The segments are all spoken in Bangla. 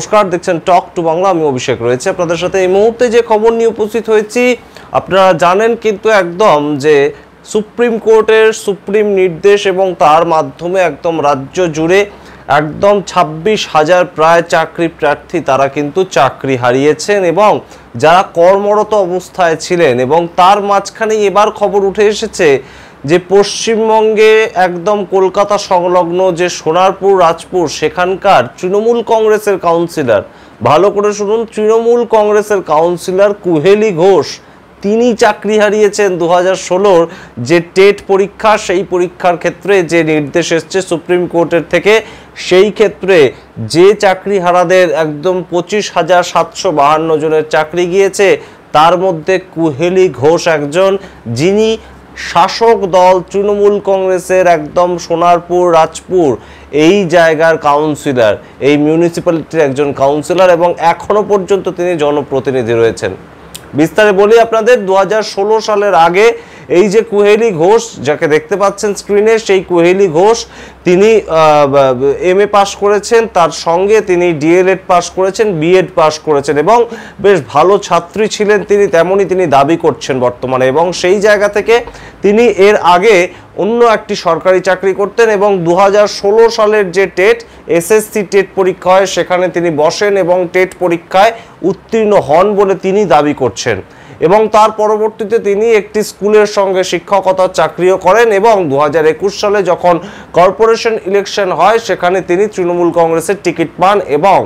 নমস্কার, দেখছেন টক টু বাংলা। আমি অভিষেক রয়েছে আপনাদের সাথে। এই মুহূর্তে যে খবর নিয়ে উপস্থিত হয়েছি, আপনারা জানেন কিন্তু একদম যে সুপ্রিম কোর্টের সুপ্রিম নির্দেশ এবং তার মাধ্যমে একদম রাজ্য জুড়ে একদম 26,000 প্রায় চাকরি প্রার্থী তারা কিন্তু চাকরি হারিয়েছেন এবং যারা কর্মরত অবস্থায় ছিলেন। এবং তার মাঝখানে এবার খবর উঠে এসেছে যে পশ্চিমবঙ্গে একদম কলকাতা সংলগ্ন যে সোনারপুর রাজপুর সেখানকার তৃণমূল কংগ্রেসের কাউন্সিলর, ভালো করে শুনুন, তৃণমূল কংগ্রেসের কাউন্সিলর কুহেলি ঘোষ তিনি চাকরি হারিয়েছেন 2016 যে টেট পরীক্ষা, সেই পরীক্ষার ক্ষেত্রে যে নির্দেশ এসছে সুপ্রিম কোর্টের থেকে, সেই ক্ষেত্রে যে চাকরি হারাদের একদম 25,752 জনের চাকরি গিয়েছে, তার মধ্যে কুহেলি ঘোষ একজন, যিনি শাসক দল তৃণমূল কংগ্রেসের একদম সোনারপুর রাজপুর এই জায়গার কাউন্সিলর, এই মিউনিসিপ্যালিটির একজন কাউন্সিলর এবং এখনো পর্যন্ত তিনি জনপ্রতিনিধি রয়েছেন। বিস্তারে বলি আপনাদের, 2016 সালের আগে এই যে কুহেলি ঘোষ যাকে দেখতে পাচ্ছেন স্ক্রিনে, সেই কুহেলি ঘোষ তিনি MA পাস করেছেন, তার সঙ্গে তিনি DLED পাস করেছেন, BEd পাস করেছেন এবং বেশ ভালো ছাত্রী ছিলেন তিনি, তেমনই তিনি দাবি করছেন বর্তমানে। এবং সেই জায়গা থেকে তিনি এর আগে অন্য একটি সরকারি চাকরি করতেন এবং 2016 সালের যে টেট SSC টেট পরীক্ষা হয় সেখানে তিনি বসেন এবং টেট পরীক্ষায় উত্তীর্ণ হন বলে তিনি দাবি করছেন। এবং তার পরবর্তীতে তিনি একটি স্কুলের সঙ্গে শিক্ষকতার চাকরিও করেন এবং 2021 সালে যখন কর্পোরেশন ইলেকশন হয় সেখানে তিনি তৃণমূল কংগ্রেসের টিকিট পান এবং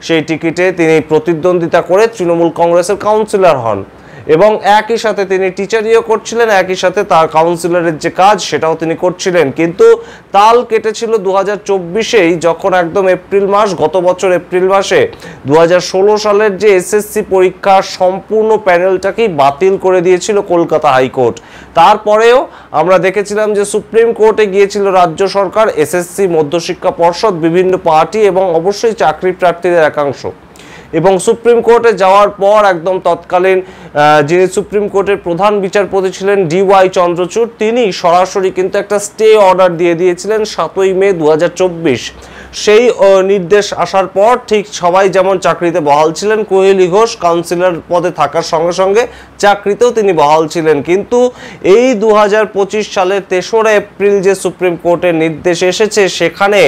সেই টিকিটে তিনি প্রতিদ্বন্দ্বিতা করে তৃণমূল কংগ্রেসের কাউন্সিলর হন। এবং একই সাথে তিনি টিচারিও করছিলেন, একই সাথে তার কাউন্সিলরের যে কাজ সেটাও তিনি করছিলেন। কিন্তু তাল কেটেছিল 2024-এই, যখন একদম এপ্রিল মাস, গত বছর এপ্রিল মাসে 2016 সালের যে SSC পরীক্ষার সম্পূর্ণ প্যানেলটাকেই বাতিল করে দিয়েছিল কলকাতা হাইকোর্ট। তারপরেও আমরা দেখেছিলাম যে সুপ্রিম কোর্টে গিয়েছিল রাজ্য সরকার, SSC, মধ্যশিক্ষা পর্ষদ, বিভিন্ন পার্টি এবং অবশ্যই চাকরি প্রার্থীদের একাংশ। এবং সুপ্রিম কোর্টে যাওয়ার পর একদম তৎকালীন যিনি সুপ্রিম কোর্টের প্রধান বিচারপতি ছিলেন DY চন্দ্রচূড়, তিনি সরাসরি কিন্তু একটা স্টে অর্ডার দিয়ে দিয়েছিলেন 7ই মে 2024। সেই নির্দেশ আসার পর ঠিক সবাই যেমন চাকরিতে বহাল ছিলেন, কুহেলি ঘোষ কাউন্সিলর পদে থাকার সঙ্গে সঙ্গে চাকরিতেও তিনি বহাল ছিলেন। কিন্তু এই 2025 সালের 3রা এপ্রিল যে সুপ্রিম কোর্টের নির্দেশ এসেছে, সেখানে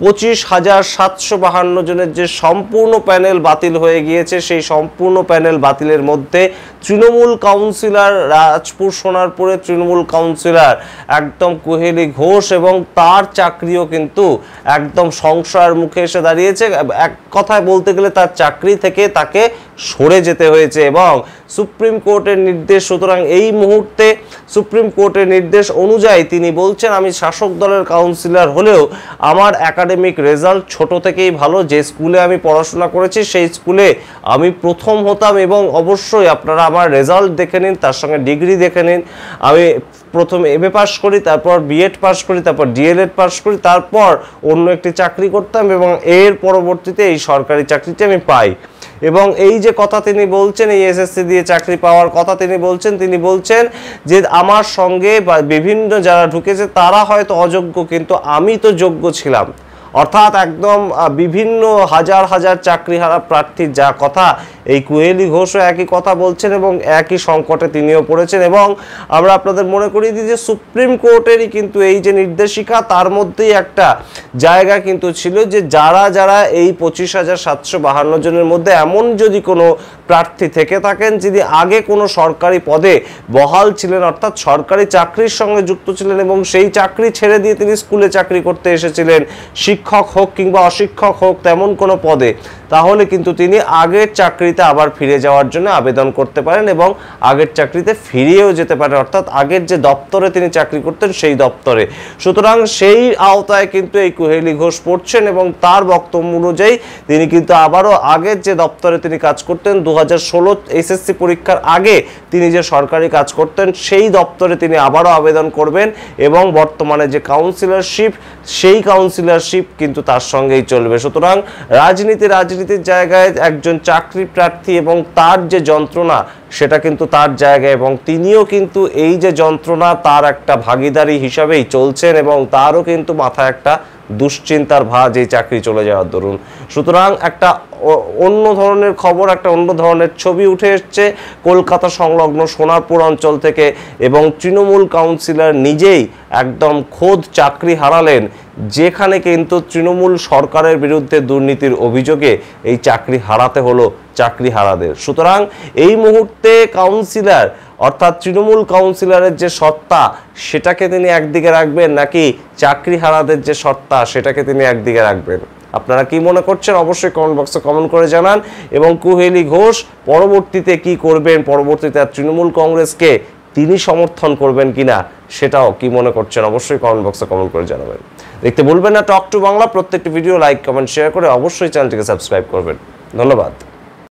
25,752 জনের যে সম্পূর্ণ প্যানেল বাতিল হয়ে গিয়েছে, সেই সম্পূর্ণ প্যানেল বাতিলের মধ্যে তৃণমূল কাউন্সিলর, রাজপুর সোনারপুরে তৃণমূল কাউন্সিলর একদম কুহেলি ঘোষ এবং তার চাকরিও কিন্তু একদম সংশয়ের মুখে এসে দাঁড়িয়েছে। এক কথায় বলতে গেলে তার চাকরি থেকে তাকে সরে যেতে হয়েছে এবং সুপ্রিম কোর্টের নির্দেশ। সুতরাং এই মুহূর্তে সুপ্রিম কোর্টের নির্দেশ অনুযায়ী তিনি বলছেন, আমি শাসক দলের কাউন্সিলর হলেও আমার একাডেমিক রেজাল্ট ছোট থেকেই ভালো, যে স্কুলে আমি পড়াশোনা করেছি সেই স্কুলে আমি প্রথম হতাম এবং অবশ্যই আপনারা আমার রেজাল্ট দেখে নিন, তার সঙ্গে ডিগ্রি দেখে নিন। আমি প্রথমে MA পাস করি, তারপর BEd পাস করি, তারপর DLED পাস করি, তারপর অন্য একটি চাকরি করতাম এবং এর পরবর্তীতে এই সরকারি চাকরিটি আমি পাই। এবং এই যে কথা তিনি বলছেন, এই SSC দিয়ে চাকরি পাওয়ার কথা তিনি বলছেন যে আমার সঙ্গে বিভিন্ন যারা ঢুকেছে তারা হয়তো অযোগ্য, কিন্তু আমি তো যোগ্য ছিলাম। অর্থাৎ একদম বিভিন্ন হাজার হাজার চাকরিহারা প্রার্থীর যা কথা, এই কুহেলি ঘোষও একই কথা বলছেন এবং একই সংকটে তিনিও পড়েছেন। এবং আমরা আপনাদের মনে করিয়ে দিই যে সুপ্রিম কোর্টেরই কিন্তু এই যে নির্দেশিকা, তার মধ্যেই একটা জায়গা কিন্তু ছিল যে যারা যারা এই 25,752 জনের মধ্যে এমন যদি কোনো প্রার্থী থেকে থাকেন যিনি আগে কোনো সরকারি পদে বহাল ছিলেন, অর্থাৎ সরকারি চাকরির সঙ্গে যুক্ত ছিলেন এবং সেই চাকরি ছেড়ে দিয়ে তিনি স্কুলে চাকরি করতে এসেছিলেন, শিক্ষক হোক কিংবা অশিক্ষক হোক তেমন কোনো পদে, তাহলে কিন্তু তিনি আগের চাকরিতে আবার ফিরে যাওয়ার জন্য আবেদন করতে পারেন এবং আগের চাকরিতে ফিরেও যেতে পারেন, অর্থাৎ আগের যে দপ্তরে তিনি চাকরি করতেন সেই দপ্তরে। সুতরাং সেই আওতায় কিন্তু এই কুহেলি ঘোষ পড়ছেন এবং তার বক্তব্য অনুযায়ী তিনি কিন্তু আবারও আগের যে দপ্তরে তিনি কাজ করতেন 2016 SSC পরীক্ষার আগে তিনি যে সরকারি কাজ করতেন সেই দপ্তরে তিনি আবারও আবেদন করবেন এবং বর্তমানে যে কাউন্সিলরশিপ, সেই কাউন্সিলরশিপ কিন্তু তার সঙ্গেই চলবে। সুতরাং রাজনীতির জায়গায় একজন চাকরি প্রার্থী এবং তার যে যন্ত্রণা সেটা কিন্তু তার জায়গায়, এবং তিনিও কিন্তু এই যে যন্ত্রণা তার একটা ভাগীদারি হিসাবেই চলছেন এবং তারও কিন্তু মাথায় একটা দুশ্চিন্তার ভাঁজ এই চাকরি চলে যাওয়ার দরুন। সুতরাং একটা অন্য ধরনের খবর, একটা অন্য ধরনের ছবি উঠে এসছে কলকাতা সংলগ্ন সোনারপুর অঞ্চল থেকে, এবং তৃণমূল কাউন্সিলর নিজেই একদম খোদ চাকরি হারালেন, যেখানে কিন্তু তৃণমূল সরকারের বিরুদ্ধে দুর্নীতির অভিযোগে এই চাকরি হারাতে হলো চাকরি হারাদের। সুতরাং এই মুহূর্তে কাউন্সিলর অর্থাৎ তৃণমূল কাউন্সিলরের যে সত্তা সেটাকে তিনি একদিকে রাখবেন, নাকি চাকরি হারাদের যে সত্তা সেটাকে তিনি একদিকে রাখবেন? আপনারা কি মনে করছেন অবশ্যই কমেন্ট বক্সে কমেন্ট করে জানান। এবং কুহেলি ঘোষ পরবর্তীতে কি করবেন, পরবর্তীতে তৃণমূল কংগ্রেসকে তিনি সমর্থন করবেন কিনা সেটাও কি মনে করছেন অবশ্যই কমেন্ট বক্সে কমেন্ট করে জানাবেন। দেখতে ভুলবেন না টক টু বাংলা। প্রত্যেকটি ভিডিও লাইক কমেন্ট শেয়ার করে অবশ্যই চ্যানেলটিকে সাবস্ক্রাইব করবেন। ধন্যবাদ।